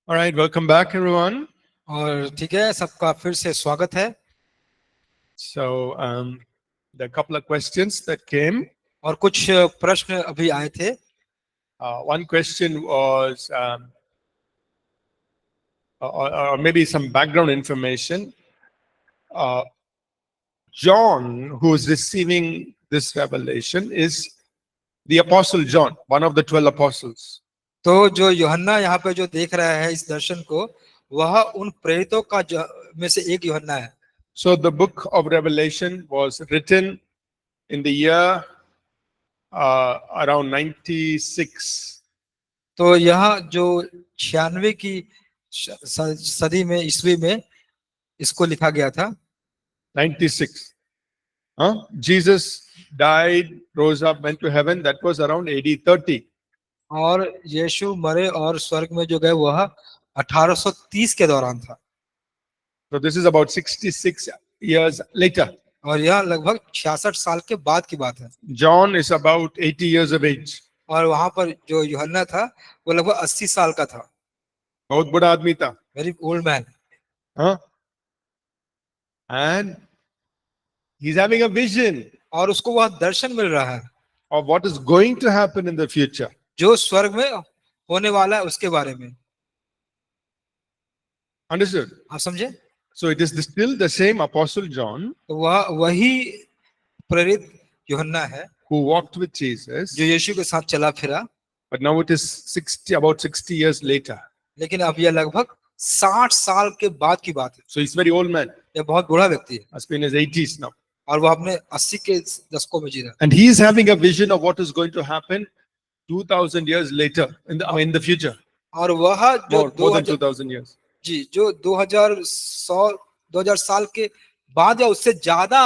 All right, welcome back, everyone. और ठीक है, सबका फिर से स्वागत है। So, there are a couple of questions that came. और कुछ प्रश्न अभी आए थे। One question was, or maybe some background information. Uh, John, who is receiving this revelation, is the Apostle John, one of the 12 apostles. तो जो यूहन्ना यहाँ पे जो देख रहा है इस दर्शन को, वह उन प्रेरितों का में से एक यूहन्ना है। So, the book of Revelation was written in the year around 96. तो यह जो 96 की सदी में, ईस्वी में इसको लिखा गया था। 96. Jesus died, rose up, went to heaven. That was around AD 30. और यीशु मरे और स्वर्ग में जो गए वह 1830 के दौरान था। So this is about 66 years later. और यह लगभग 66 साल के बाद की बात है। John is about 80 years of age. और वहां पर जो यूहन्ना था वो लगभग 80 साल का था। बहुत बड़ा आदमी था. Very old man. And he's having a vision और उसको वह दर्शन मिल रहा है of what is going to happen in the future. जो स्वर्ग में होने वाला है उसके बारे में। Understood? आप समझे? So it is still the same Apostle John तो वह वही प्रेरित यूहन्ना है who walked with Jesus, जो यीशु के साथ चला फिरा। but now it is about 60 years later. लेकिन अब यह लगभग 60 साल के बाद की बात है। So he's very old man. यह बहुत बूढ़ा व्यक्ति है Has been in his 80s now. और वह अपने 80 के दशकों में जी रहा है। And he is having a vision of what is going to happen 2000 years later in the future. और वह जो More than 2000 years. जी जो 2000 साल के बाद या उससे ज्यादा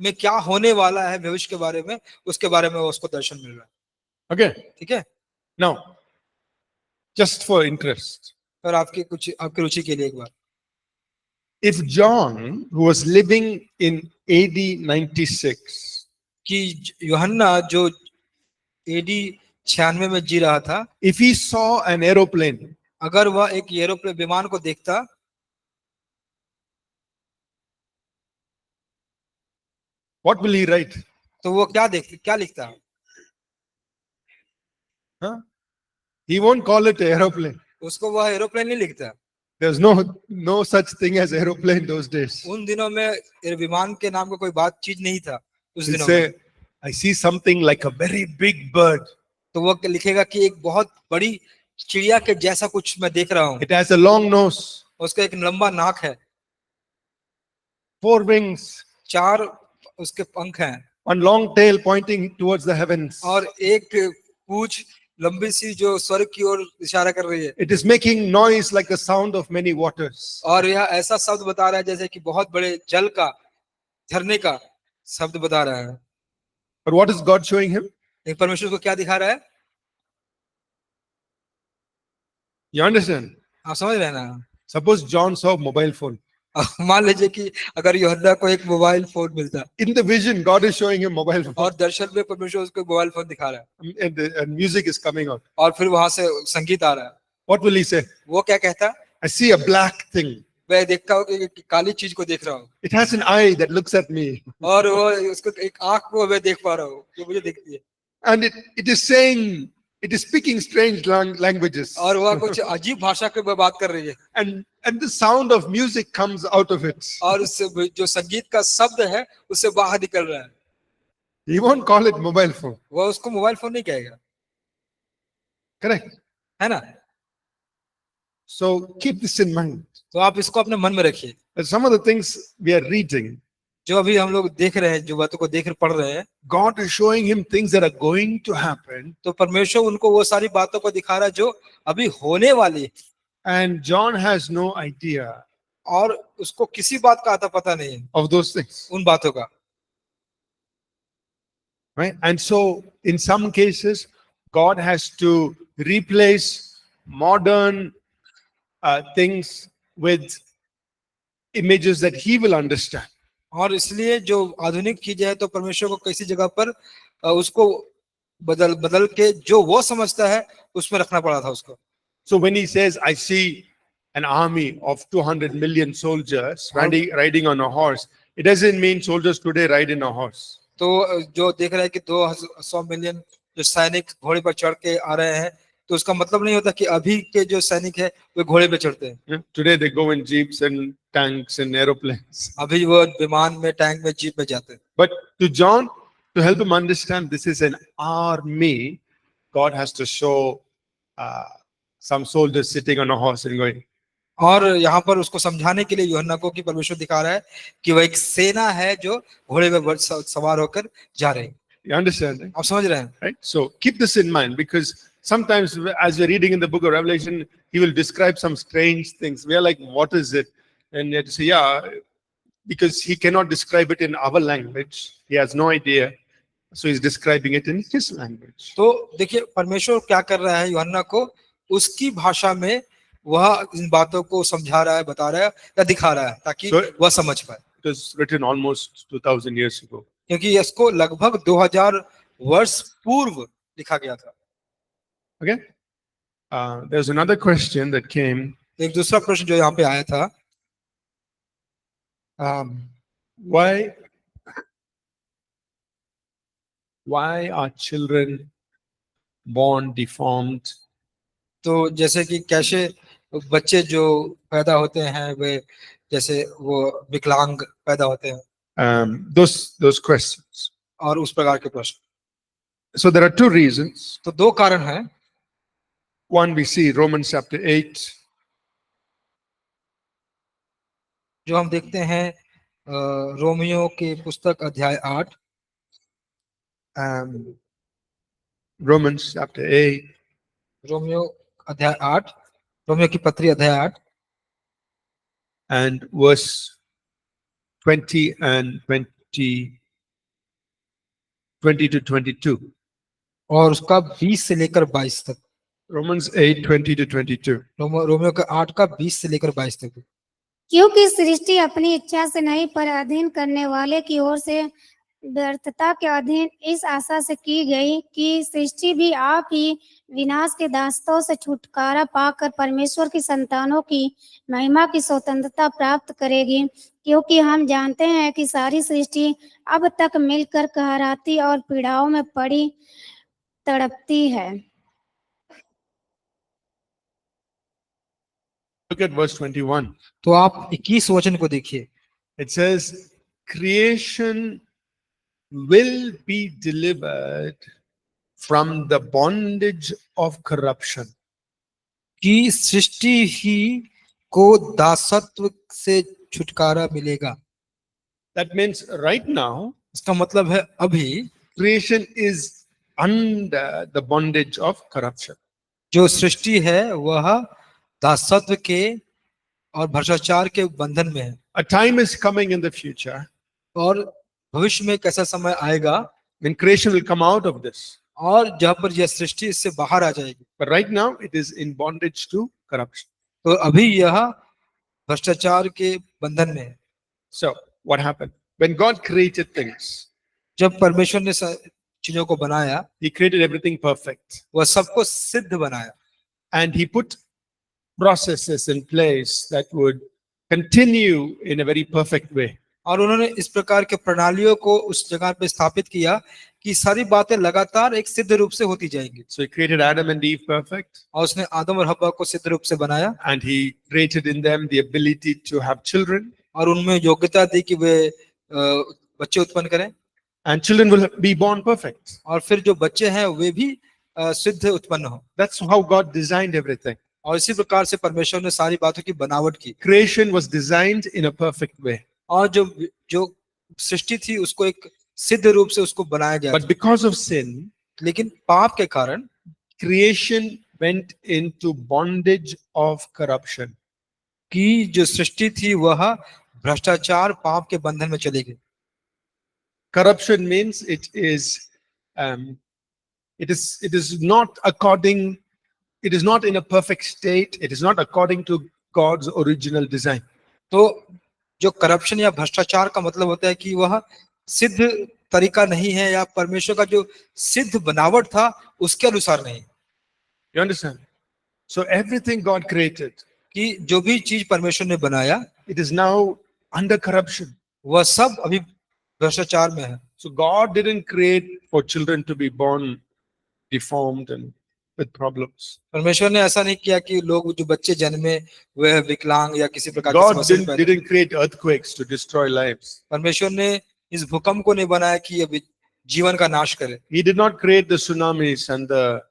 में क्या होने वाला है भविष्य के बारे में, उसके बारे में उसको दर्शन मिल रहा है। Okay. ठीक है। Now, just for interest, और आपकी रुचि के लिए एक बार, if John, who was living in AD 96, कि यूहन्ना जो AD 96 में जी रहा था, if he saw an aeroplane, अगर वह एक एरोप्लेन विमान को देखता, what will he write? तो वो क्या लिखता? He won't call it aeroplane. उसको वह एरोप्लेन नहीं लिखता। There's no such thing as aeroplane those days. उन दिनों में विमान के नाम का कोई बात चीज नहीं था उस He'll दिनों say, में। I see something like a very big bird. तो वो लिखेगा कि एक बहुत बड़ी चिड़िया के जैसा कुछ मैं देख रहा हूँ। It has a long nose. उसका एक लंबा नाक है, 4 wings, 4 उसके पंख हैं, one long tail pointing towards the heavens. और एक पूंछ लंबी सी जो स्वर्ग की ओर इशारा कर रही है। It is making noise like the sound of many waters. और यह ऐसा शब्द बता रहा है जैसे कि बहुत बड़े जल का, झरने का शब्द बता रहा है। But what is God showing him? एक परमेश्वर को क्या दिखा रहा है? You understand? आप समझ रहे हैं ना? Suppose John saw a mobile phone. मान लीजिए कि अगर यूहन्ना को एक मोबाइल फोन मिलता, In the vision, God is showing him mobile phone. और दर्शन में परमेश्वर उसको मोबाइल फोन दिखा रहा है, And music is coming out. और फिर वहां से संगीत आ रहा है, What will he say? वो क्या कहता? I see a black thing. मैं देखता हूँ कि काली चीज को देख रहा हूँ, It has an eye that looks at me. और वो उसको एक आंख को मैं देख पा रहा हूँ जो मुझे दिखती है, And it is saying, it is speaking strange languages. और वह कुछ अजीब भाषा के में बात कर रही है, And the sound of music comes out of it. और उससे जो संगीत का शब्द है उससे बाहर निकल रहा है। He won't call it mobile phone. वह उसको मोबाइल फोन नहीं कहेगा, Correct? है ना? So keep this in mind. तो आप इसको अपने मन में रखिए। Some of the things we are reading, जो अभी हम लोग देख रहे हैं, जो बातों को पढ़ रहे हैं, God is showing him things that are going to happen. तो परमेश्वर उनको वो सारी बातों को दिखा रहा है जो अभी होने वाली है, And John has no idea और उसको किसी बात का आता पता नहीं है of those things. उन बातों का। Right? And so in some cases, God has to replace modern things with images that he will understand. और इसलिए जो आधुनिक चीजें है तो परमेश्वर को किसी जगह पर उसको बदल के जो वो समझता है उसमें रखना पड़ा था उसको। So when he says, I see an army of 200 million soldiers riding on a horse, it doesn't mean soldiers today ride in a horse. तो जो देख रहे हैं कि 200 मिलियन जो सैनिक घोड़े पर चढ़ के आ रहे हैं, तो उसका मतलब नहीं होता कि अभी के जो सैनिक है वे घोड़े पे चढ़ते हैं। Yeah. Today they go in jeeps and tanks and aeroplanes. अभी वो विमान में, टैंक में, जीप में जाते हैं। But to John, to help him understand this is an army, God has to show some soldiers sitting on a horse and going. और यहाँ पर उसको समझाने के लिए यूहन्ना को कि परमेश्वर दिखा रहा है कि वह एक सेना है जो घोड़े पे सवार होकर जा रही है। You understand? Right? आप समझ रहे हैं? Right? So keep this in mind, because sometimes as we're reading in the book of Revelation, he will describe some strange things. We are like, what is it? And you have to say, yeah, because he cannot describe it in our language. He has no idea. So he's describing it in his language. तो देखिए परमेश्वर क्या कर रहा है, यूहन्ना को उसकी भाषा में वह इन बातों को समझा रहा है, बता रहा है या दिखा रहा है, ताकि वह समझ पाए। It was written almost 2000 years ago. क्योंकि इसको लगभग 2000 वर्ष पूर्व लिखा गया था। Okay. There's another question that came. एक दूसरा प्रश्न जो यहाँ पे आया था, why are children born deformed? तो जैसे कि कैसे बच्चे जो पैदा होते हैं वे जैसे वो विकलांग पैदा होते हैं, Those questions. और उस प्रकार के प्रश्न। So there are two reasons. तो दो कारण हैं। One, we see Romans chapter 8. जो हम देखते हैं रोमियो के पुस्तक अध्याय 8, Romans chapter 8. रोमियो अध्याय 8, रोमियो की पत्री अध्याय 8 and verse 20 and 20 to 22. और उसका 20 से लेकर 22 तक। Romans 8, 20 to 22. रोमियो का 8 का 20 से लेकर 22 तक। क्योंकि सृष्टि अपनी इच्छा से नहीं पर अधीन करने वाले की ओर से व्यर्थता के अधीन इस आशा से की गई कि सृष्टि भी आप ही विनाश के दासों से छुटकारा पाकर परमेश्वर की संतानों की महिमा की स्वतंत्रता प्राप्त करेगी। क्योंकि हम जानते हैं कि सारी सृष्टि अब तक मिलकर कहराती और पीड़ाओं में पड़ी तड़पती है। Look at verse 21. तो आप 21 वचन को देखिए। It says, creation will be delivered from the bondage of corruption. कि सृष्टि ही को दासत्व से छुटकारा मिलेगा। That means right now, इसका मतलब है अभी creation is under the bondage of corruption. जो सृष्टि है वह दासत्व के और भ्रष्टाचार के बंधन में है। A time is coming in the future और भविष्य में एक ऐसा समय आएगा when creation will come out of this. और जहाँ पर यह सृष्टि इससे बाहर आ जाएगी। But right now it is in bondage to corruption. तो अभी यह भ्रष्टाचार के बंधन में है। So what happened? When God created things, जब परमेश्वर ने चीजों को बनाया, He created everything perfect. वह सबको सिद्ध बनाया। And He put processes in place that would continue in a very perfect way. और उन्होंने इस प्रकार के प्रणालियों को उस जगह पे स्थापित किया कि सारी बातें लगातार एक सिद्ध रूप से होती जाएंगी। So He created Adam and Eve perfect. और उसने आदम और हव्वा को सिद्ध रूप से बनाया। And He created in them the ability to have children. और उनमें योग्यता दी कि वे बच्चे उत्पन्न करें। And children will be born perfect. और फिर जो बच्चे हैं वे भी सिद्ध उत्पन्न हो। That's how God designed everything. और इसी प्रकार से परमेश्वर ने सारी बातों की बनावट की। Creation was designed in a perfect way. और जो सृष्टि थी उसको एक सिद्ध रूप से उसको बनाया गया। But because of sin, लेकिन पाप के कारण creation went into bondage of corruption. कि जो सृष्टि थी वह भ्रष्टाचार पाप के बंधन में चली गई। Corruption means it is not according, it is not in a perfect state. It is not according to God's original design. तो जो करप्शन या भ्रष्टाचार का मतलब होता है कि वह सिद्ध तरीका नहीं है या परमेश्वर का जो सिद्ध बनावट था उसके अनुसार नहीं। You understand? So everything God created, कि जो भी चीज परमेश्वर ने बनाया it is now under corruption. वह सब अभी भ्रष्टाचार में है। So God didn't create for children to be born deformed and with problems. परमेश्वर ने ऐसा नहीं किया कि लोग जो बच्चे जन्मे वह विकलांग या किसी प्रकार की God समस्या से पैदा। didn't create earthquakes to destroy lives. परमेश्वर ने इस भूकंप को नहीं बनाया कि ये जीवन का नाश करे। He did not create the tsunamis and the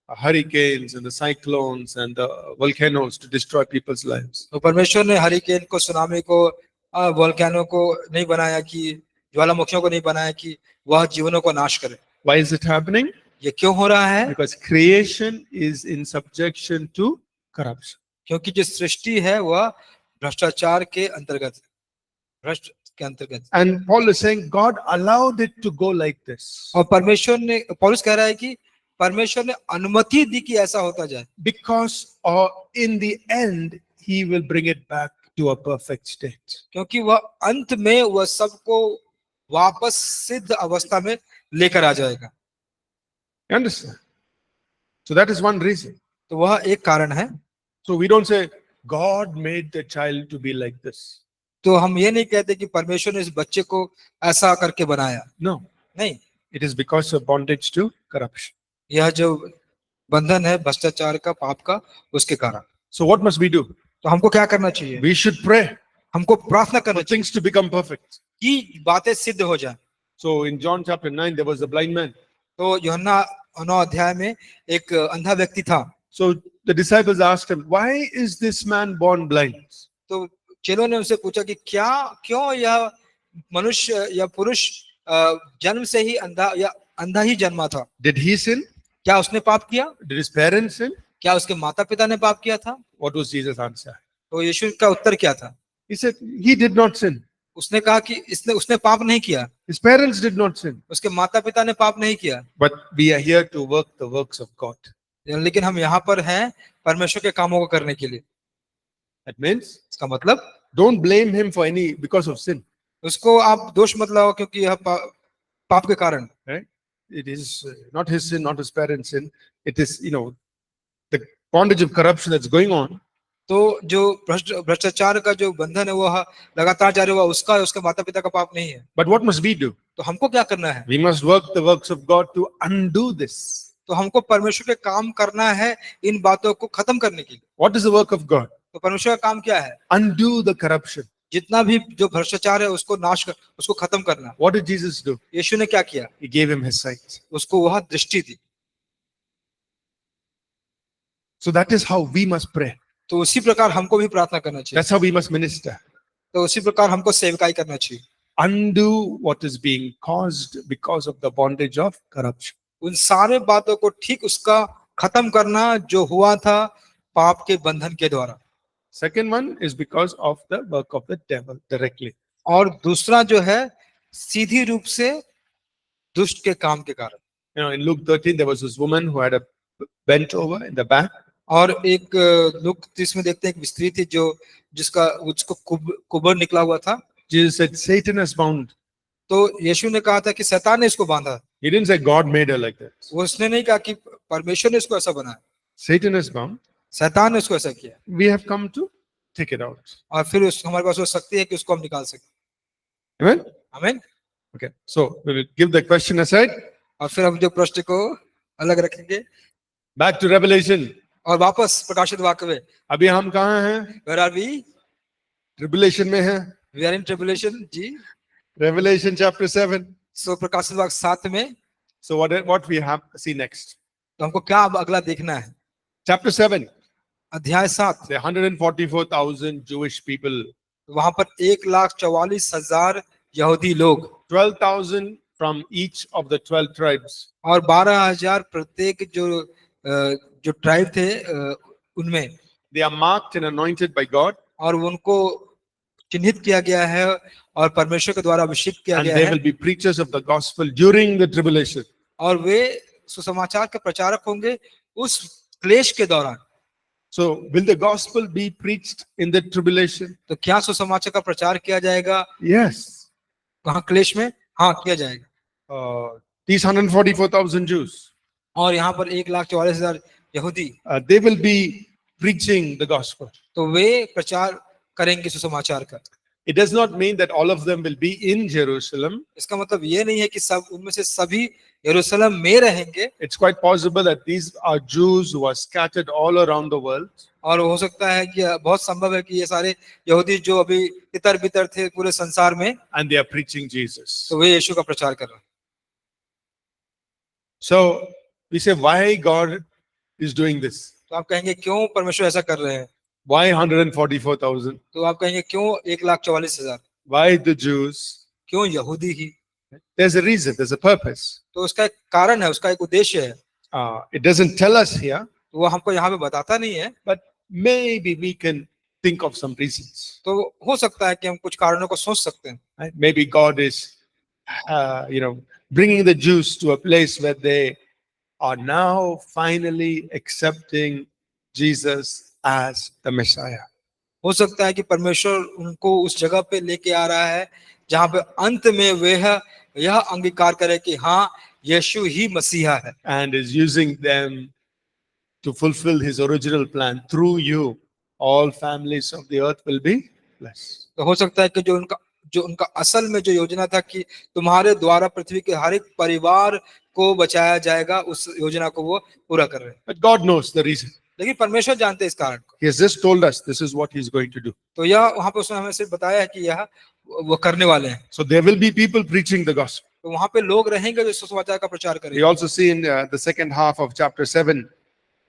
hurricanes and the cyclones and the volcanoes to destroy people's lives. तो परमेश्वर ने हरिकेन को, सुनामी को, वोल्केनो को नहीं बनाया कि ज्वालामुखियों को नहीं बनाया कि वह जीवनों को नाश करे। Why is it happening? ये क्यों हो रहा है? Because creation is in subjection to corruption. क्योंकि जो सृष्टि है वह भ्रष्टाचार के अंतर्गत है, भ्रष्ट के अंतर्गत। And Paul is saying God allowed it to go like this और परमेश्वर ने, पौलुस कह रहा है कि परमेश्वर ने अनुमति दी कि ऐसा होता जाए, because in the end he will bring it back to a perfect state. क्योंकि वह अंत में वह सबको वापस सिद्ध अवस्था में लेकर आ जाएगा। You understand? So that is one reason. तो वह एक कारण है। So we don't say God made the child to be like this. तो हम ये नहीं कहते कि परमेश्वर ने इस बच्चे को ऐसा करके बनाया, No, नहीं, it is because of bondage to corruption. यह जो बंधन है भ्रष्टाचार का, पाप का, उसके कारण। So what must we do? तो हमको क्या करना चाहिए? We should pray हमको प्रार्थना करना for चाहिए things to become perfect. कि बातें सिद्ध हो जाए। So in John chapter 9, there was a blind man. तो यूहन्ना 9 अध्याय में एक अंधा व्यक्ति था। So the disciples asked him, why is this man born blind? तो चेलों ने उनसे पूछा कि क्यों यह मनुष्य या पुरुष जन्म से ही अंधा ही जन्मा था? Did he sin? क्या उसने पाप किया? Did his parents sin? क्या उसके माता पिता ने पाप किया था? What was Jesus' answer? तो यीशु का उत्तर क्या था? He said, he did not sin. उसने कहा कि उसने पाप नहीं किया, His parents did not sin. उसके माता पिता ने पाप नहीं किया, But we are here to work the works of God. लेकिन हम यहाँ पर हैं परमेश्वर के कामों को करने के लिए। That means इसका मतलब don't blame him for because of sin. उसको आप दोष मत लगाओ क्योंकि यह पाप के कारण। Right? It is not his sin, not his parents' sin. It is, the bondage of corruption that's going on. तो जो भ्रष्टाचार का जो बंधन है वह लगातार जारी हुआ, उसका उसके माता पिता का पाप नहीं है। But what must we do? तो हमको क्या करना है? We must work the works of God to undo this. तो हमको परमेश्वर के काम करना है इन बातों को खत्म करने के लिए। What is the work of God? तो परमेश्वर का काम क्या है? Undo the corruption. जितना भी जो भ्रष्टाचार है उसको खत्म करना। What did Jesus do? यीशु ने क्या किया? He gave him his sight. उसको वह दृष्टि दी। So that is how we must pray. तो उसी प्रकार हमको भी प्रार्थना करना चाहिए। That's how we must minister. तो उसी प्रकार हमको सेवकाई करना चाहिए। Undo what is being caused because of the bondage of corruption. उन सारे बातों को ठीक उसका खत्म करना जो हुआ था पाप के बंधन के द्वारा। Second one is because of the work of the devil directly. और दूसरा जो है सीधी रूप से दुष्ट के काम के कारण। In Luke 13, there was this woman who had a bent over in the back. और एक लूक 30 में देखते हैं एक स्त्री थी उसको कुबर निकला हुआ था। Jesus said, Satan has bound. तो यीशु ने कहा था कि शैतान ने इसको बांधा। He didn't say God made her like that. उसने नहीं कहा कि परमेश्वर ने इसको ऐसा बनाया, Satan is bound. शैतान ने इसको ऐसा किया। We have come to take it out. और फिर हमारे पास वो शक्ति है कि उसको हम निकाल सकें। Amen? आमीन। Okay. So we will give the question aside. और फिर हम जो प्रश्न को अलग रखेंगे। Back to Revelation. और वापस प्रकाशित वाक्य में। अभी हम कहाँ हैं? Where are we? Tribulation में हैं. We are in tribulation ji. Revelation chapter 7. सो प्रकाशित वाक्य 7 में। So what we have see next? तो हमको क्या अब अगला देखना है? Chapter 7. अध्याय 7। There are 144,000 Jewish people. वहां पर 1,44,000 यहूदी लोग, 12,000 from each of the 12 tribes. और 12,000 प्रत्येक जो ट्राइब थे उनमें। They are marked and anointed by God. और उनको चिन्हित किया गया है और परमेश्वर के द्वारा अभिषेक किया And गया they है। will be preachers of the gospel during the tribulation. और वे सुसमाचार के प्रचारक होंगे उस क्लेश के दौरान। So will the gospel be preached in the tribulation? तो क्या सुसमाचार का प्रचार किया जाएगा Yes. कहाँ? क्लेश में। हाँ, किया जाएगा। These 144,000 Jews, और यहाँ पर 1,44,000 यहूदी, they will be preaching the gospel. तो वे प्रचार करेंगे सुसमाचार का। It does not mean that all of them will be in Jerusalem. इसका मतलब ये नहीं है कि सब उनमें से सभी यरूशलेम में रहेंगे, It's quite possible that these are Jews who are scattered all around the world. और हो सकता है कि बहुत संभव है कि ये सारे यहूदी जो अभी तितर बितर थे पूरे संसार में, And they are preaching Jesus. तो वे यीशु का प्रचार कर रहे हैं। So we say, why God is doing this? तो आप कहेंगे क्यों परमेश्वर ऐसा कर रहे हैं? Why 144,000? तो आप कहेंगे क्यों 1,44,000? Why the Jews? क्यों यहूदी ही? There's a reason, there's a purpose. तो उसका एक कारण है, उसका एक उद्देश्य है। It doesn't tell us here, तो वो हमको यहाँ पे बताता नहीं है, but maybe we can think of some reasons. तो हो सकता है कि हम कुछ कारणों को सोच सकते हैं। Right? Maybe God is, bringing the Jews to a place where they are now finally accepting Jesus as the Messiah. हो सकता है कि परमेश्वर उनको उस जगह पे लेके आ रहा है जहाँ पे अंत में वे यह अंगीकार करे कि हाँ यीशु ही मसीहा है, And is using them to fulfill his original plan. Through you, all families of the earth will be blessed. तो हो सकता है कि जो उनका असल में जो योजना था कि तुम्हारे द्वारा पृथ्वी के हर एक परिवार को बचाया जाएगा, उस योजना को वो पूरा कर रहे हैं। But God knows the reason. लेकिन परमेश्वर जानते हैं इस कारण को। He has just told us this is what he's going to do. तो यह वहां पे उसने हमें सिर्फ बताया है कि यह वो करने वाले हैं। So there will be people preaching the gospel. तो वहां पे लोग रहेंगे जो सुसमाचार का प्रचार We करेंगे। also see in the second half of chapter 7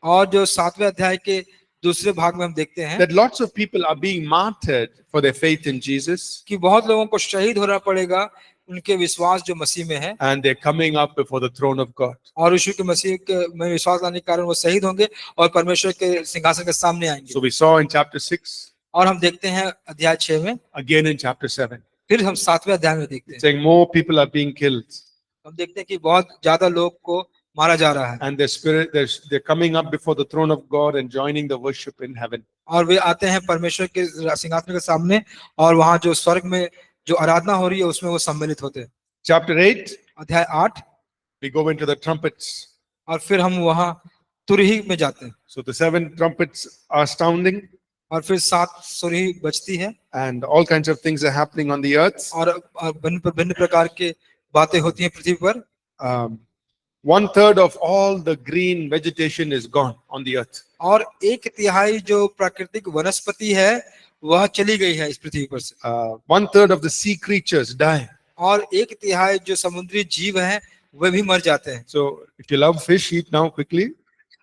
और जो 7वें अध्याय के दूसरे भाग में हम देखते हैं that lots of people are being martyred for their faith in Jesus, कि बहुत लोगों को शहीद होना पड़ेगा उनके विश्वास जो मसीह में है, and they're coming up before the throne of God. और यीशु के मसीह के में विश्वास लाने के कारण वो शहीद होंगे और परमेश्वर के सिंहासन के सामने आएंगे। So we saw in chapter 6, और हम देखते हैं अध्याय 6 में, again in chapter 7, फिर हम 7वें अध्याय में देखते हैं, saying more people are being killed, हम देखते हैं कि बहुत ज्यादा लोग को मारा जा रहा है, and they're coming up before the throne of God and joining the worship in heaven. और वे आते हैं परमेश्वर के सिंहासन के सामने और वहां जो स्वर्ग में जो आराधना हो रही है उसमें वो सम्मिलित होते हैं। Chapter 8, अध्याय 8, we go into the trumpets. और फिर हम वहां तुरही में जाते हैं, So the 7 trumpets are sounding, और फिर 7 सुरही बजती है, and all kinds of things are happening on the earth. और भिन्न प्रकार के बातें होती हैं पृथ्वी पर। 1/3 of all the green vegetation is gone on the earth. और 1/3 जो प्राकृतिक वनस्पति है वह चली गई है इस पृथ्वी पर से, 1/3 of the sea creatures die. और 1/3 जो समुद्री जीव हैं वे भी मर जाते हैं। So if you love fish, eat now quickly.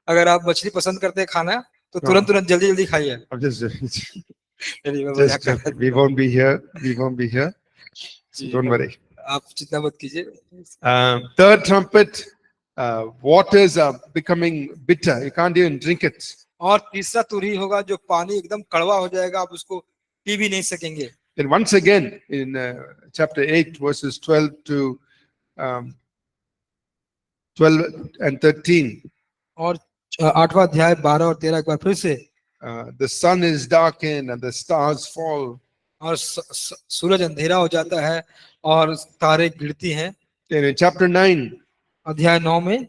अगर आप मछली पसंद करते हैं खाना तो तुरंत जल्दी खाइए। I'm just, चलिए, मैं मजाक कर रहा था। we won't be here. We won't be here. So don't worry. आप चिंता मत कीजिए। 3rd trumpet, waters are becoming bitter. You can't even drink it. और तीसरा तुरही होगा जो पानी एकदम कड़वा हो जाएगा, आप उसको पी भी नहीं सकेंगे। Then once again in chapter 8 verses 12 to 12 and 13, और 8वां अध्याय 12 और 13 एक बार फिर से, the sun is darkened and the stars fall. और सूरज अंधेरा हो जाता है और तारे गिरती हैं। Then in chapter 9, अध्याय 9 में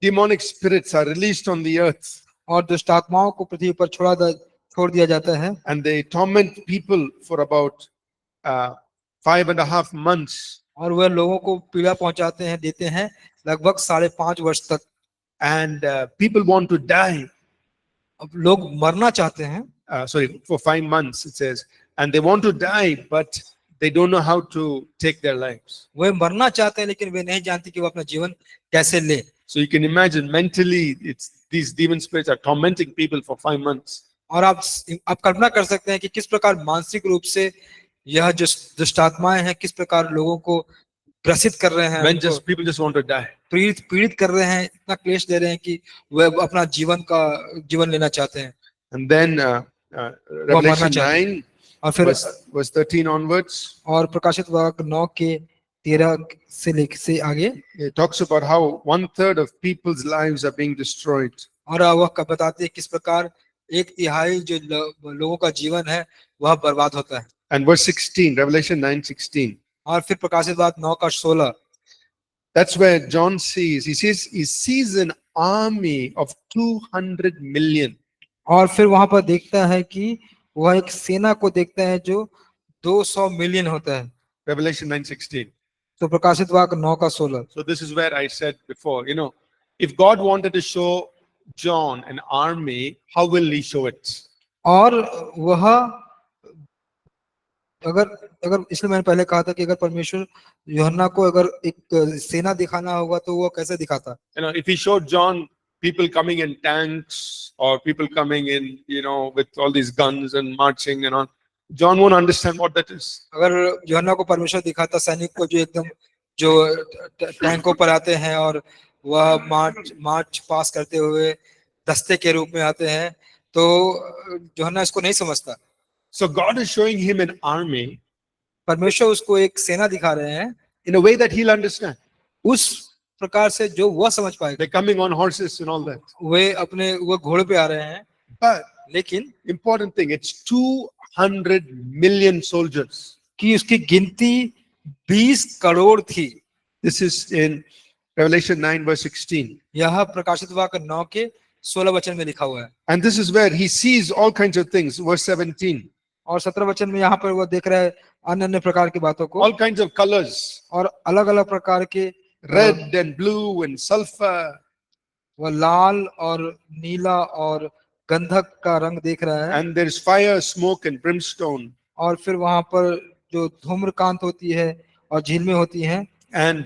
demonic spirits are released on the earth और दुष्ट आत्माओं को पृथ्वी पर छोड़ दिया जाता है, and they torment people for about 5.5 months. और वह लोगों को पीड़ा पहुंचाते हैं, देते हैं लगभग 5.5 वर्ष तक। And people want to die. अब लोग मरना चाहते हैं, Sorry, for 5 months it says, and they want to die, but they don't know how to take their lives. वे मरना चाहते हैं लेकिन वे नहीं जानते कि वो अपना जीवन कैसे ले। So you can imagine mentally, these demon spirits are tormenting people for 5 months. और आप कल्पना कर सकते हैं कि किस प्रकार मानसिक रूप से यह जो दुष्ट आत्माएं हैं किस प्रकार लोगों को ग्रसित कर रहे हैं, When people just want to die. पीड़ित कर रहे हैं, इतना क्लेश दे रहे हैं कि वे अपना जीवन लेना चाहते हैं। And then Revelation 9, और फिर verse 13 onwards, और प्रकाशित वाक्य 9 के 13 से आगे it talks about how 1/3 of people's lives are being destroyed. और वह बताते हैं किस प्रकार 1/3 जो लोगों का जीवन है वह बर्बाद होता है। And verse 16, Revelation 9:16. और फिर प्रकाशित वाक्य 9 का 16, That's where John sees, he sees an army of 200 million. और फिर वहां पर देखता है कि वह एक सेना को देखता है जो 200 मिलियन होता है। Revelation 9:16. तो प्रकाशित वाक्य 9 का 16। So this is where I said before, if God wanted to show John an army, how will he show it? और वह अगर अगर इसलिए मैंने पहले कहा था कि अगर परमेश्वर यूहन्ना को अगर एक सेना दिखाना होगा तो वो कैसे दिखाता। If he showed John people coming in tanks or people coming in, with all these guns and marching and on, John won't understand what that is. अगर यूहन्ना को परमेश्वर दिखाता सैनिक को जो एकदम जो टैंकों पर आते हैं और वह मार्च पास करते हुए दस्ते के रूप में आते हैं, तो यूहन्ना इसको नहीं समझता। So God is showing him an army परमेश्वर उसको एक सेना दिखा रहे हैं in a way that he'll understand. उस प्रकार से जो वह समझ पाएगा। They're coming on horses and all that. वो घोड़े पे आ रहे हैं, But लेकिन important thing, it's 200 million soldiers. कि उसकी गिनती 20 करोड़ थी। This is in Revelation 9 verse 16. यह प्रकाशित वाक्य 9 के 16 वचन में लिखा हुआ है। And this is where he sees all kinds of things. Verse 17. और 17 वचन में यहाँ पर वो देख रहा है अन्य अन्य प्रकार की बातों को, All kinds of colors. और अलग अलग प्रकार के Red and blue and sulfur. वह लाल और नीला और गंधक का रंग देख रहा है। And there is fire, smoke and brimstone. और फिर वहां पर जो धूम्रकांत होती है और झिलमें होती हैं। And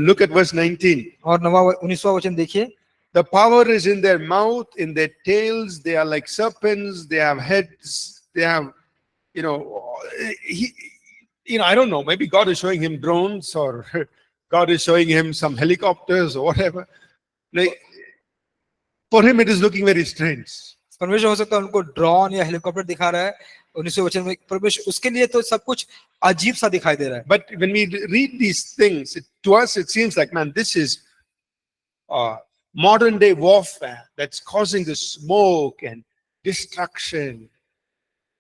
look at verse 19. और 19वां वचन देखिए। The power is in their mouth, in their tails. They are like serpents. They have heads. They have, I don't know. Maybe God is showing him drones, or God is showing him some helicopters or whatever. Like, for him, it is looking very strange. परमेश्वर हो सकता है उनको drone या helicopter दिखा रहा है 19वें वचन में। परमेश्वर उसके लिए तो सब कुछ अजीब सा दिखाई दे रहा है। But when we read these things, to us it seems like, man, this is modern day warfare that's causing the smoke and destruction.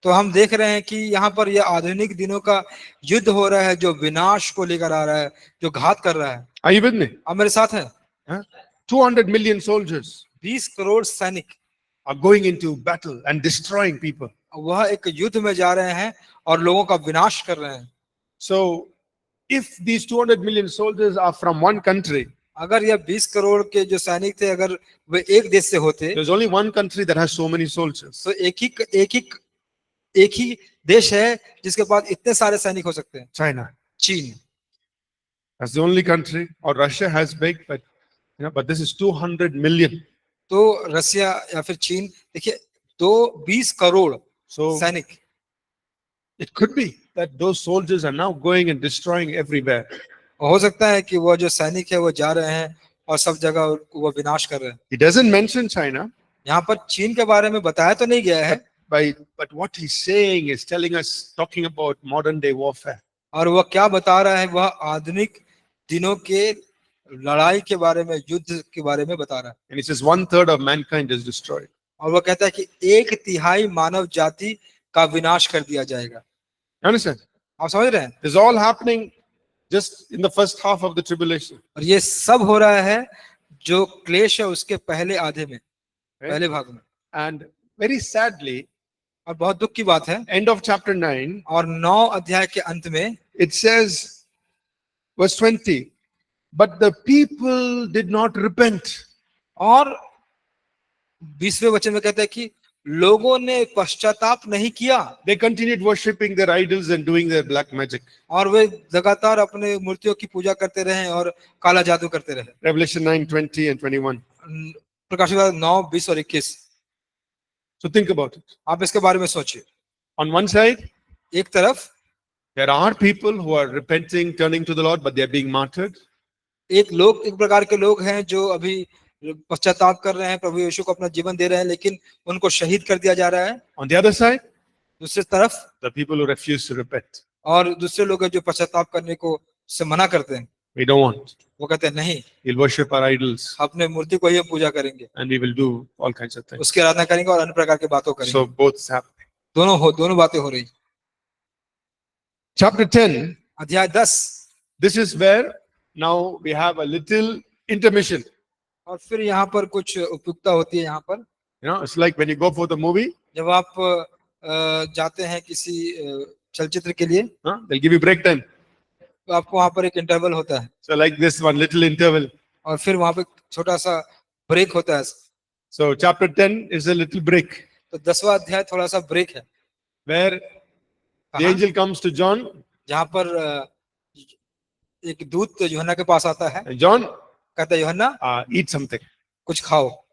तो हम देख रहे हैं कि यहाँ पर यह आधुनिक दिनों का युद्ध हो रहा है जो विनाश को लेकर आ रहा है, जो घात कर रहा है। Are you with me? आप मेरे साथ हैं? 200 million soldiers 20 करोड़ सैनिक are going into battle and destroying people. वह एक युद्ध में जा रहे हैं और लोगों का विनाश कर रहे हैं। So if these 200 million soldiers are from one country, अगर यह 20 करोड़ के जो सैनिक थे अगर वे एक देश से होते, there's only one country that has so many soldiers. तो एक ही देश है जिसके पास इतने सारे सैनिक हो सकते हैं। China. चीन। That's the only country. Or Russia has big, but this is 200 million. तो रसिया या फिर चीन, देखिए 20 करोड़ So सैनिक। it could be that those soldiers are now going and destroying everywhere. हो सकता है कि वो जो सैनिक है वो जा रहे हैं और सब जगह वो विनाश कर रहे हैं। He doesn't mention China, यहाँ पर चीन के बारे में बताया तो नहीं गया है, but what he's saying is telling us, talking about modern day warfare. और वह क्या बता रहा है, वह आधुनिक दिनों के लड़ाई के बारे में, युद्ध के बारे में बता रहा है। And he says 1/3 of mankind is destroyed. और वह कहता है कि 1/3 मानव जाति का विनाश कर दिया जाएगा। You understand? आप समझ रहे हैं? This is all happening just in the first half of the tribulation. और ये सब हो रहा है जो क्लेश है उसके पहले आधे में, पहले भाग में। And very sadly, और बहुत दुख की बात है, end of chapter 9, और 9 अध्याय के अंत में it says, verse 20, but the people did not repent. और 20वें वचन में कहता है कि लोगों ने पश्चाताप नहीं किया। They continued worshipping their idols and doing their black magic. और वे लगातार अपने मूर्तियों की पूजा करते रहे और काला जादू करते रहे। Revelation 9, 20 and 21. प्रकाशित वाक्य 9, 20 और 21। So think about it. आप इसके बारे में सोचिए। On one side, एक तरफ there are people who are repenting, turning to the Lord, but they are being martyred. एक प्रकार के लोग हैं जो अभी पश्चाताप कर रहे हैं, प्रभु यीशु को अपना जीवन दे रहे हैं, लेकिन उनको शहीद कर दिया जा रहा है। On the other side, दूसरी तरफ the people who refuse to repent. और दूसरे लोग हैं जो पश्चाताप करने को से मना करते हैं। We don't want. वो कहते हैं नहीं, We'll worship our idols अपने मूर्ति को ही हम पूजा करेंगे, and we will do all kinds of things. उसकी आराधना करेंगे और अन्य प्रकार की बातों करेंगे। So both is happening. दोनों बातें हो रही। Chapter 10, अध्याय 10, this is where now we have a little intermission. और फिर यहाँ पर कुछ उपयुक्तता होती है। यहाँ पर You know, it's like when you go for the movie, जब आप जाते हैं किसी चलचित्र के लिए, they'll give you break time. तो आपको वहां पर एक इंटरवल होता है, So like this one little interval. और फिर वहां पे छोटा सा ब्रेक होता है। So chapter 10 is a little break तो 10वां अध्याय थोड़ा सा ब्रेक है, where the कहाँ? angel comes to John, जहाँ पर एक दूत यूहन्ना के पास आता है, and John, कहता है यूहन्ना eat something. कुछ खाओ,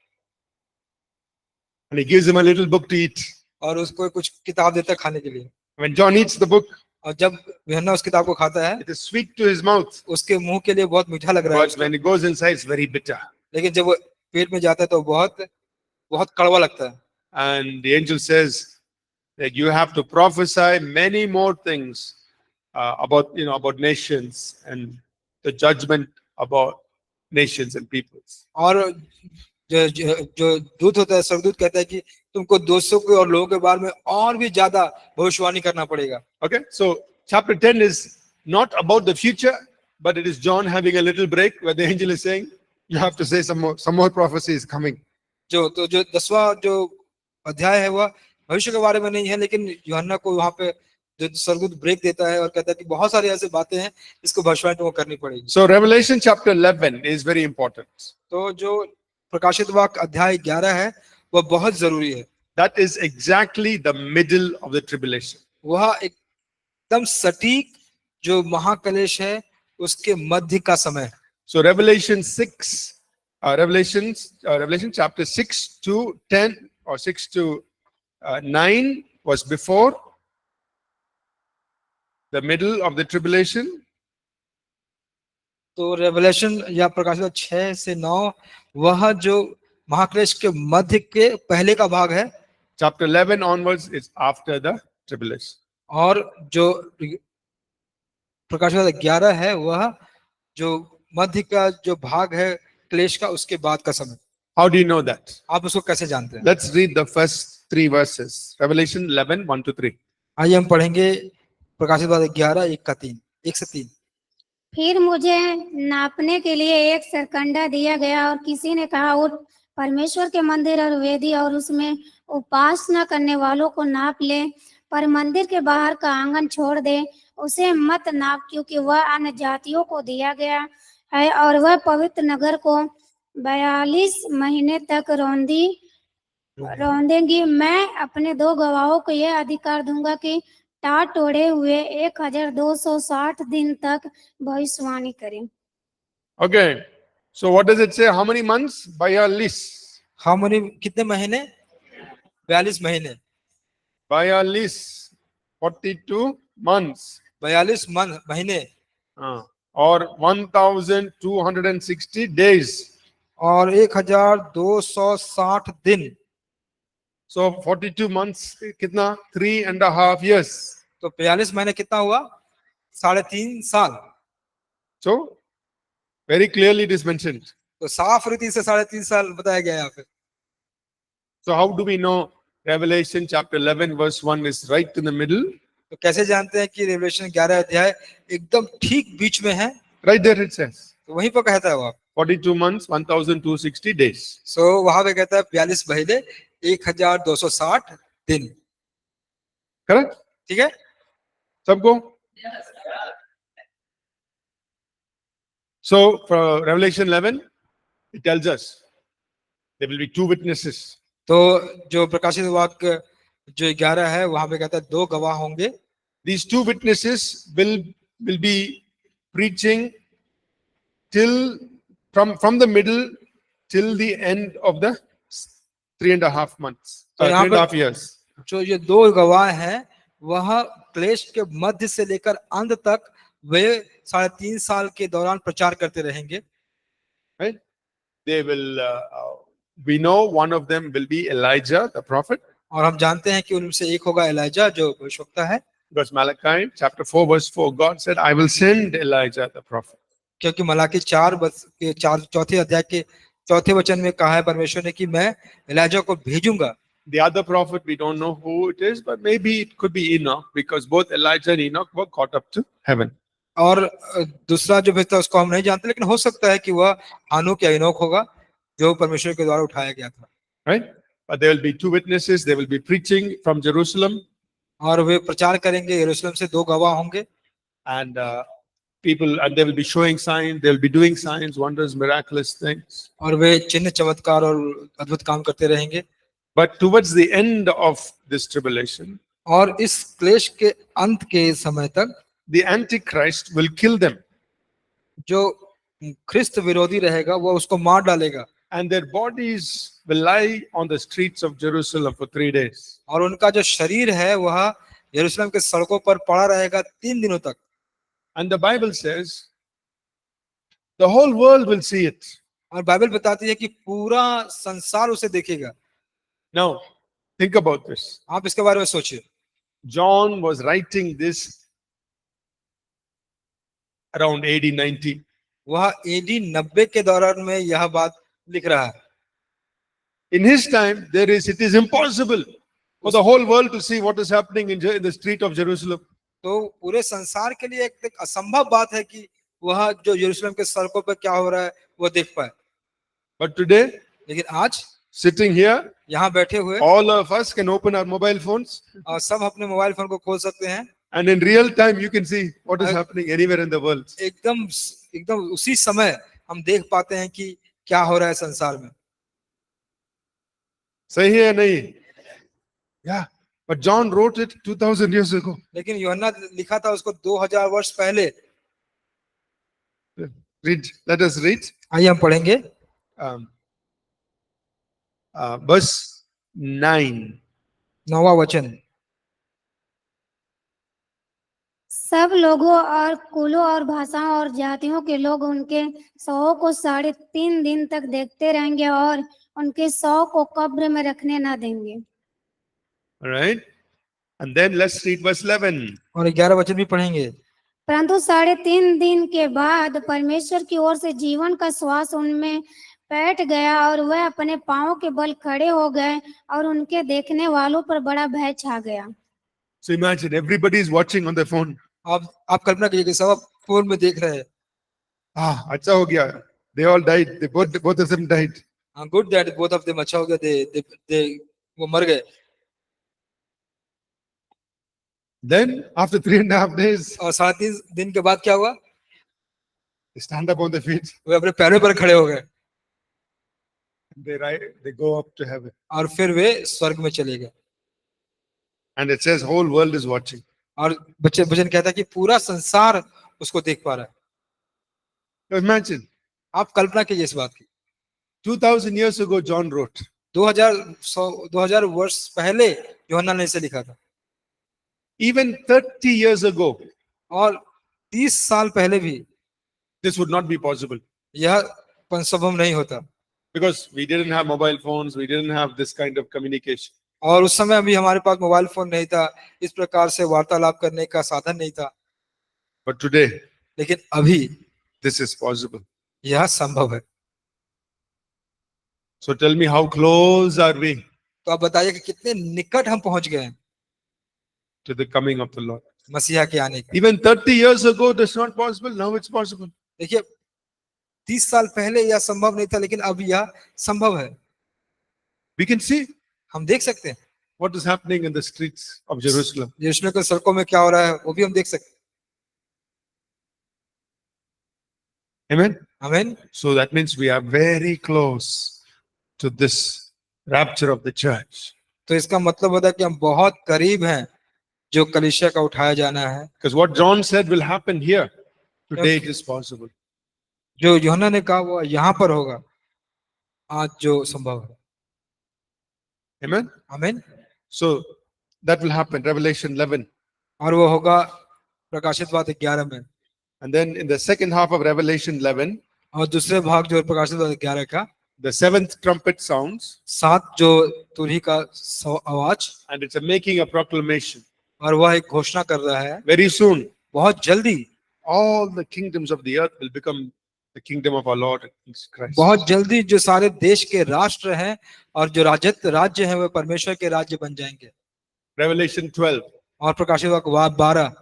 And he gives him a little book to eat. और उसको कुछ किताब देता है खाने के लिए। When John eats the book, और जब यूहन्ना उस किताब को खाता है, it is sweet to his mouth, उसके मुंह के लिए बहुत मीठा लग रहा है but when it goes inside, it's very bitter. लेकिन जब वो पेट में जाता है तो बहुत बहुत कड़वा लगता है। And the angel says that you have to prophesy many more things about nations and the judgment about nations and peoples. और जो दूत होता है, स्वर्गदूत कहता है कि तुमको दोस्तों के और लोगों के बारे में और भी ज्यादा भविष्यवाणी करना पड़ेगा। Okay, so chapter 10 is not about the future, but it is John having a little break where the angel is saying, you have to say some more prophecy is coming. जो 10वां जो अध्याय है वह भविष्य के बारे में नहीं है, लेकिन यूहन्ना को वहां पे जो स्वर्गदूत ब्रेक देता है और कहता है कि बहुत सारी ऐसी बातें हैं जिसको भविष्यवाणी तुमको करनी पड़ेगी। So Revelation chapter 11 is very important. तो जो प्रकाशित वाक्य अध्याय 11 है वह बहुत जरूरी है। That is exactly the middle of the tribulation. वह एकदम सटीक जो महाक्लेश है उसके मध्य का समय है। So Revelation chapter 6 to 10 or 6 to 9 was before the middle of the tribulation. तो रेवलेशन या प्रकाशित 6 से 9 वह जो महाक्लेश के मध्य के पहले का भाग है। Chapter 11 onwards is after the tribulation. और जो प्रकाशित 11 है वह जो मध्य का जो भाग है क्लेश का, उसके बाद का समय। How do you know that? आप उसको कैसे जानते हैं? Let's read the first 3 verses. Revelation 11, 1 to 3. आइए हम पढ़ेंगे प्रकाशित 11 1 से 3। फिर मुझे नापने के लिए एक सरकंडा दिया गया और किसी ने कहा, उठ परमेश्वर के मंदिर और वेदी और उसमें उपासना करने वालों को नाप ले, पर मंदिर के बाहर का आंगन छोड़ दे, उसे मत नाप, क्योंकि वह अन्य जातियों को दिया गया है और वह पवित्र नगर को 42 महीने तक रौंदेंगी। मैं अपने 2 गवाहों को यह अधिकार दूंगा कि टाट ओढ़े हुए 1260 दिन तक भविष्यवाणी करें। Okay. So what does it say? How many months? Bayalis. हाँ मनी कितने महीने? 42 महीने। Bayalis. 42 months. 42 महीने Or 1260 days. और 1260 दिन। So 42 months, kitna? 3.5 years. तो 42 महीने कितना हुआ? 3.5 साल। So very clearly it is mentioned. तो साफ रीति से 3.5 साल बताया गया है यहाँ पे। So how do we know Revelation chapter 11 verse 1 is right in the middle? तो कैसे जानते हैं कि रेवलेशन 11 अध्याय एकदम ठीक बीच में है? Right there it says. तो वहीं पर कहता है वो 42 months, 1260 days. सो वहां पे कहता है 42 महीने 1260 दिन। Correct? ठीक है? सबको? So for Revelation 11, it tells us there will be 2 witnesses. तो जो प्रकाशित वाक्य जो 11 है वहां पे कहता है 2 गवाह होंगे। These 2 witnesses will be preaching till from the middle till the end of the 3.5 months, तो यहाँ 3.5 years. जो ये 2 गवाह हैं वह क्लेश के मध्य से लेकर अंत तक वे 3.5 साल के दौरान प्रचार करते रहेंगे। Right? They will. We know one of them will be Elijah, the prophet. और हम जानते हैं कि उनमें से एक होगा एलाइजा जो भविष्यवक्ता है। Because Malachi chapter 4 verse 4, God said, I will send Elijah the prophet. क्योंकि मलाकी 4 अध्याय के 4 वचन में कहा है परमेश्वर ने कि मैं एलाइजा को भेजूंगा। The other prophet, we don't know who it is, but maybe it could be Enoch, because both Elijah and Enoch were caught up to heaven. और दूसरा जो भेजता है उसको हम नहीं जानते, लेकिन हो सकता है कि वह हानोक या इनोक होगा जो परमेश्वर के द्वारा उठाया गया था। Right? There will be two witnesses. They will be preaching from Jerusalem, और वे प्रचार करेंगे, यरूशलेम से 2 गवाह होंगे, and and they will be showing signs. They will be doing signs, wonders, miraculous things. और वे चिन्ह चमत्कार और अद्भुत काम करते रहेंगे। But towards the end of this tribulation, और इस क्लेश के अंत के समय तक the Antichrist will kill them, जो ख्रिस्त विरोधी रहेगा वो उसको मार डालेगा, and their bodies will lie on the streets of Jerusalem for 3 days. और उनका जो शरीर है वह यरूशलेम के सड़कों पर पड़ा रहेगा 3 दिनों तक। And the Bible says the whole world will see it. और बाइबल बताती है कि पूरा संसार उसे देखेगा। Now, think about this. आप इसके बारे में सोचिए। John was writing this around AD 90. वह AD 90 के दौरान में यह बात लिख रहा है। In his time, it is impossible for the whole world to see what is happening in the street of Jerusalem. तो पूरे संसार के लिए एक असंभव बात है कि वह जो यरूशलेम के सड़कों पर क्या हो रहा है वो देख पाए। But today, लेकिन आज sitting here, यहाँ बैठे हुए all of us can open our mobile phones, और सब अपने मोबाइल फोन को खोल सकते हैं, and in real time, you can see what is happening anywhere in the world. एकदम उसी समय हम देख पाते हैं कि क्या हो रहा है संसार में। सही है नहीं? Yeah, but John wrote it 2000 years ago. लेकिन यूहन्ना लिखा था उसको 2000 वर्ष पहले। Read. Let us read. आइए हम पढ़ेंगे verse 9. 9वां वचन। सब लोगों और कुलों और भाषाओं और जातियों के लोग उनके शवों को 3.5 दिन तक देखते रहेंगे और उनके शव को कब्र में रखने ना देंगे। All right. And then let's read verse 11. और 11 वचन भी पढ़ेंगे। परंतु 3.5 दिन के बाद परमेश्वर की ओर से जीवन का श्वास उनमें बैठ गया और वह अपने पांवों के बल खड़े हो गए और उनके देखने वालों पर बड़ा भय छा गया। So imagine everybody is watching on their phone. आप कल्पना कीजिए कि सब फोन में देख रहे हैं। अच्छा हो गया. They all died. They both of them died. Good that both of them, अच्छा हो गया, दे वो मर गए। Then after 3.5 days, और 3.5 दिन के बाद क्या हुआ? they stand up on their feet. वे अपने पैरों पर खड़े हो गए They go up to heaven. और फिर वे स्वर्ग में चले गए। And it says whole world is watching. और वचन कहता है कि पूरा संसार उसको देख पा रहा है। So imagine, आप कल्पना कीजिए इस बात की। 2000 years ago, John wrote. 2000 वर्ष पहले यूहन्ना ने इसे लिखा था। Even 30 years ago, और 30 साल पहले भी this would not be possible. यह संभव नहीं होता, Because we didn't have mobile phones, we didn't have this kind of communication. और उस समय अभी हमारे पास मोबाइल फोन नहीं था, इस प्रकार से वार्तालाप करने का साधन नहीं था। But today, लेकिन अभी this is possible. यह संभव है। So tell me, how close are we तो आप बताइए कि कितने निकट हम पहुंच गए हैं to the coming of the Lord? मसीहा के आने का। Even 30 years ago, that's not possible. Now it's possible. देखिए 30 साल पहले यह संभव नहीं था, लेकिन अब यह संभव है। We can see हम देख सकते हैं what is happening in the streets of Jerusalem. यरूशलेम के सड़कों में क्या हो रहा है, वो भी हम देख सकते हैं। Amen. आमीन। So that means we are very close to this rapture of the church. तो इसका मतलब होता है कि हम बहुत करीब हैं जो कलीसिया का उठाया जाना है। Because what John said will happen here, today it is possible. जो यूहन्ना ने कहा वो यहाँ पर होगा, आज जो संभव है। Amen. आमीन। So that will happen, Revelation 11. और वो होगा प्रकाशित वाक्य 11 में। And then in the second half of Revelation 11, और दूसरे भाग जो प्रकाशित वाक्य 11 का the seventh trumpet sounds, 7 जो तुरही का आवाज, and it's making a proclamation. और वह एक घोषणा कर रहा है Very soon, बहुत जल्दी, all the kingdoms of the earth will become the kingdom of our Lord Jesus Christ. बहुत जल्दी जो सारे देश के राष्ट्र हैं और जो राज्य हैं वो परमेश्वर के राज्य बन जाएंगे। Revelation 12. और प्रकाशित वाक्य 12,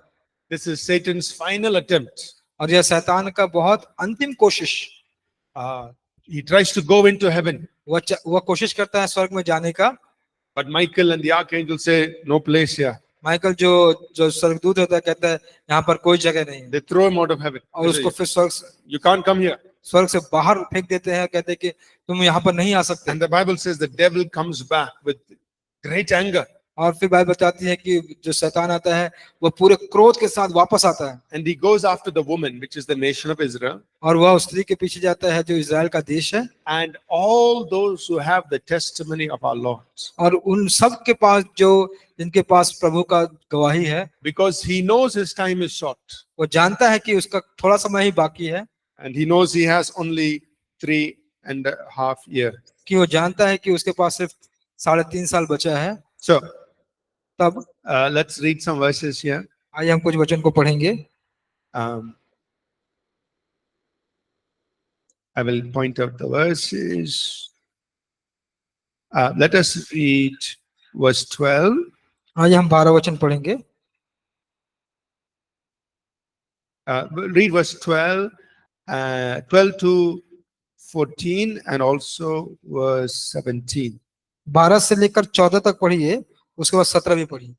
This is Satan's final attempt. और यह शैतान का बहुत अंतिम कोशिश। he tries to go into heaven. वह कोशिश करता है स्वर्ग में जाने का, But Michael and the archangel say, no place here. Michael जो स्वर्गदूत होता है कहता है यहाँ पर कोई जगह नहीं है, They throw him out of heaven. और उसको फिर You can't come here. स्वर्ग से बाहर फेंक देते हैं, कहते हैं कि तुम यहाँ पर नहीं आ सकते। And the Bible says the devil comes back with great anger. और फिर बाइबल बताती है कि जो शैतान आता है वह पूरे क्रोध के साथ वापस आता है, And he goes after the woman, which is the nation of Israel, और वह उस स्त्री के पीछे जाता है जो इजराइल का देश है, and all those who have the testimony of our Lord. और उन सब के पास जो जिनके पास प्रभु का गवाही है, Because he knows his time is short. वो जानता है कि उसका थोड़ा समय ही बाकी है, And he knows he has only 3.5 years. कि वो जानता है कि उसके पास सिर्फ 3.5 साल बचा है। So, तब let's read some verses here. आइए हम कुछ वचन को पढ़ेंगे। I will point out the verses. Let us read verse 12. आइए हम 12 वचन पढ़ेंगे। Read verse 12, 12 to 14, and also verse 17. 12 से लेकर 14 तक पढ़िए, उसके बाद 17 भी पढ़िए।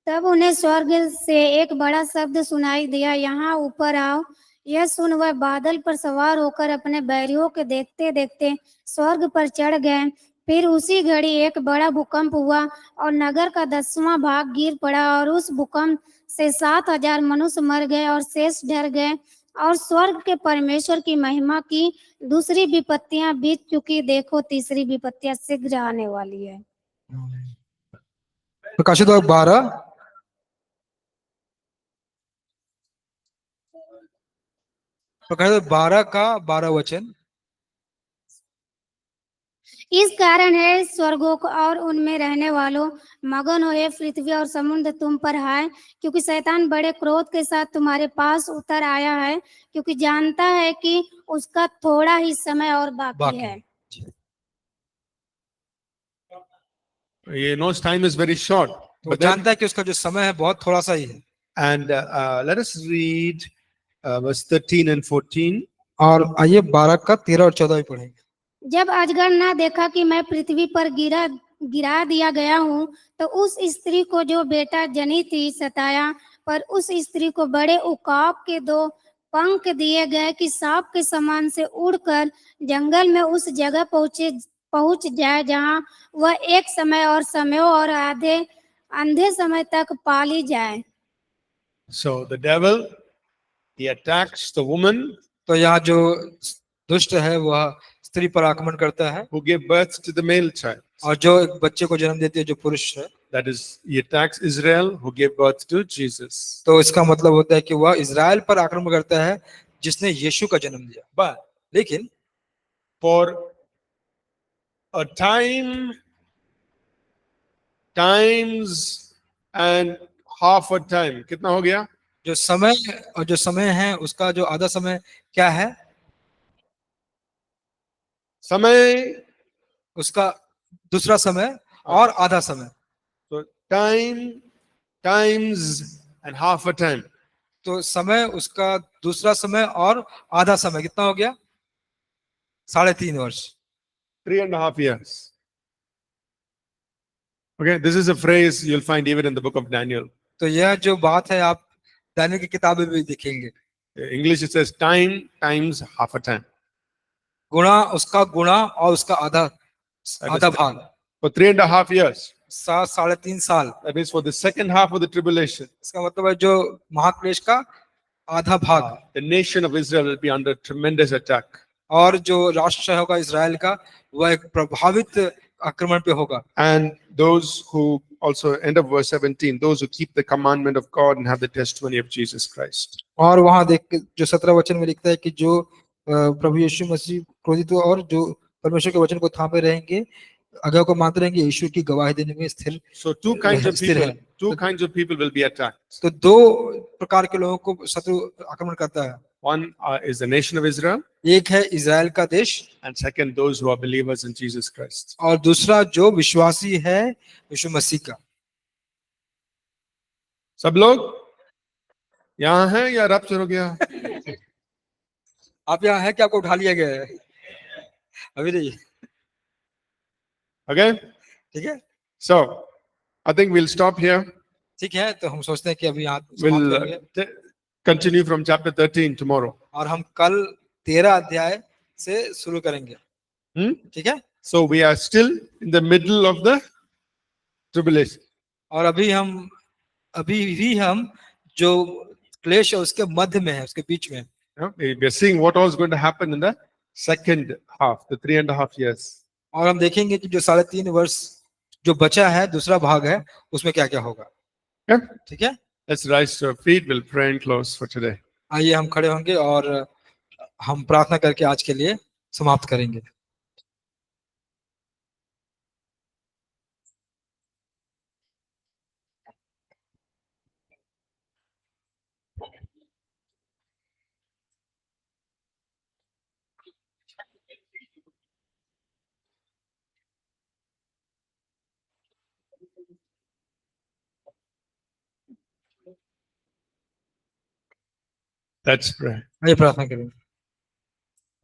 तब उन्हें स्वर्ग से एक बड़ा शब्द सुनाई दिया, यहाँ ऊपर आओ। यह सुन वह बादल पर सवार होकर अपने बैरियों के देखते देखते स्वर्ग पर चढ़ गए। फिर उसी घड़ी एक बड़ा भूकंप हुआ और नगर का 10वां भाग गिर पड़ा, और उस भूकंप से 7,000 मनुष्य मर गए और शेष डर गए। और स्वर्ग के परमेश्वर की महिमा की दूसरी विपत्तियां बीत चुकी, देखो तीसरी विपत्तियां शीघ्र आने वाली है। प्रकाशित वाक्य 12 प्रकाशित 12 का 12 वचन। इस कारण है स्वर्गों को और उनमें रहने वालों, मगन हो ये पृथ्वी और समुद्र तुम पर हाय, क्योंकि शैतान बड़े क्रोध के साथ तुम्हारे पास उतर आया है, क्योंकि जानता है कि उसका थोड़ा ही समय और बाकी है। He knows time is very short. तो But then, जानता है कि उसका जो समय है बहुत थोड़ा सा ही है। and let us read verse 13 and 14. और आइए 12 का 13 और 14 भी पढ़ेंगे। जब अजगर ना देखा कि मैं पृथ्वी पर गिरा दिया गया हूँ, तो उस स्त्री को जो बेटा जनी थी सताया, पर उस स्त्री को बड़े उकाब के 2 पंख दिए गए कि सांप के समान से उड़कर जंगल में उस जगह पहुंच जाए जहां वह एक समय और समयों और अंधे समय तक पाली जाए। So the devil, he attacks the woman तो यहाँ जो दुष्ट है वह स्त्री पर आक्रमण करता है, who gave birth to the male child. और जो एक बच्चे को जन्म देती है जो पुरुष है। That is, he attacks Israel who gave birth to Jesus. तो इसका मतलब होता है कि वह इजराइल पर आक्रमण करता है जिसने यीशु का जन्म दिया। But लेकिन for a times and half a time, कितना हो गया? जो समय और जो समय है उसका जो आधा समय क्या है? समय, उसका दूसरा समय और आधा समय। so time, times and half a time. तो समय उसका दूसरा समय और आधा समय कितना हो गया? 3.5 वर्ष। 3.5 years. Okay, this is a phrase you'll find even in the book of Daniel. तो यह जो बात है आप दानियल की किताब में भी देखेंगे। English it says time times half a time. गुणा उसका गुणा और उसका आधा भाग। For 3.5 years. 3.5 साल। That means for the second half of the tribulation. इसका मतलब है जो महाक्लेश का आधा भाग। The nation of Israel will be under tremendous attack. और जो राष्ट्र होगा इजराइल का वह एक प्रभावित आक्रमण पे होगा। And those who also, end of verse 17, those who keep the commandment of God and have the testimony of Jesus Christ. और वहां देख के जो 17 वचन में लिखता है कि जो प्रभु यीशु मसीह क्रोधित हुआ और जो परमेश्वर के वचन को थामे रहेंगे, आज्ञा को मानते रहेंगे, यीशु की गवाही देने में स्थिर। So two kinds of people will be attacked. तो 2 प्रकार के लोगों को शत्रु आक्रमण करता है। One is the nation of Israel, एक है इजराइल का देश, and second those who are believers in Jesus Christ. और दूसरा जो विश्वासी है यीशु मसीह का। सब लोग यहाँ हैं या रब्त हो गया? आप यहाँ हैं कि आपको उठा लिया गया है? अभी नहीं, Okay? ठीक है, So I think we'll stop here. ठीक है। तो हम सोचते हैं कि अभी यहाँ समाप्त We'll करेंगे continue from chapter 13 tomorrow. और हम कल 13 अध्याय से शुरू करेंगे, Hmm? ठीक है। So we are still in the middle of the tribulation. और अभी भी हम जो क्लेश है उसके मध्य में है, उसके बीच में है। Yeah, we are seeing what all is going to happen in the second half, the 3.5 years. और हम देखेंगे कि जो 3.5 वर्ष जो बचा है, दूसरा भाग है, उसमें क्या क्या होगा, Okay? ठीक है। Let's rise to our feet. We'll pray and close for today. आइए हम खड़े होंगे और हम प्रार्थना करके आज के लिए समाप्त करेंगे। Let's pray. आइए प्रार्थना करेंगे।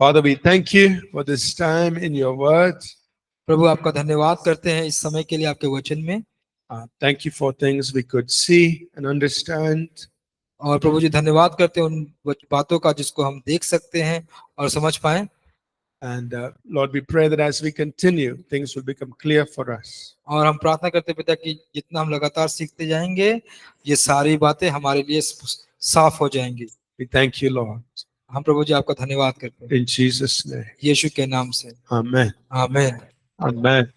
Father, we thank you for this time in your word. प्रभु आपका धन्यवाद करते हैं इस समय के लिए आपके वचन में, Thank you for things we could see and understand. और प्रभु जी धन्यवाद करते हैं उन बातों का जिसको हम देख सकते हैं और समझ पाए। And Lord, we pray that as we continue, things will become clear for us. और हम प्रार्थना करते हैं पिता कि जितना हम लगातार सीखते जाएंगे ये सारी बातें हमारे लिए साफ हो जाएंगी। We thank you, Lord. हम प्रभु जी आपका धन्यवाद करते हैं In Jesus' name. यीशु के नाम से, Amen. आमीन। Amen.